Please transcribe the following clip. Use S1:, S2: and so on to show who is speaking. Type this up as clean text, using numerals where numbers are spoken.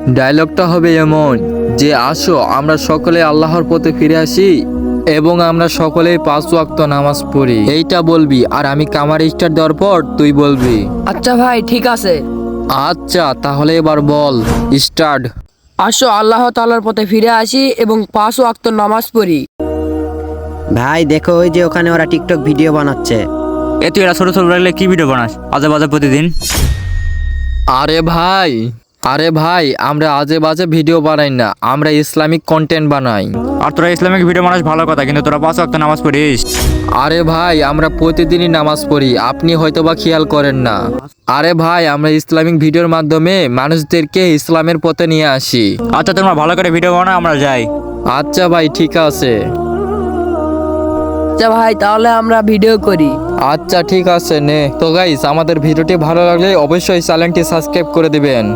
S1: ডায়লগটা হবে এমন যে আসো আমরা সকলে আল্লাহর পথে ফিরে আসি এবং আমরা সকলেই 5 ওয়াক্ত নামাজ পড়ি। এইটা বলবি আর আমি কামার স্টার্ট দেওয়ার পর তুই বলবি।
S2: আচ্ছা ভাই, ঠিক আছে।
S1: আচ্ছা তাহলে এবার বল স্টার্ট।
S2: আসো আল্লাহ তাআলার পথে ফিরে আসি এবং 5 ওয়াক্ত নামাজ পড়ি।
S3: ভাই দেখো, ওই যে ওখানে ওরা টিকটক ভিডিও বানাচ্ছে।
S4: এ তুই এরা ছোট ছোট লাগলে কি ভিডিও বানাস আজে বাজে প্রতিদিন?
S1: আরে ভাই আমরা আজে বাজে ভিডিও বানাই না, আমরা ইসলামিক কন্টেন্ট বানাই।
S4: আর তোরা ইসলামিক ভিডিও বানাস ভালো কথা, কিন্তু তোরা 5 ওয়াক্ত নামাজ পড়িস?
S1: আরে ভাই আমরা প্রতিদিনই নামাজ পড়ি, আপনি হয়তোবা খেয়াল করেন না। আরে ভাই আমরা ইসলামিক ভিডিওর মাধ্যমে মানুষদেরকে ইসলামের পথে নিয়ে আসি।
S4: আচ্ছা তোমরা ভালো করে ভিডিও বানাও, আমরা যাই।
S1: আচ্ছা ভাই ঠিক আছে।
S2: আচ্ছা ভাই, তাহলে আমরা ভিডিও করি।
S1: আচ্ছা ঠিক আছে নে। তো গাইস আমাদের ভিডিওটি ভালো লাগলে অবশ্যই চ্যানেলটি সাবস্ক্রাইব করে দিবেন।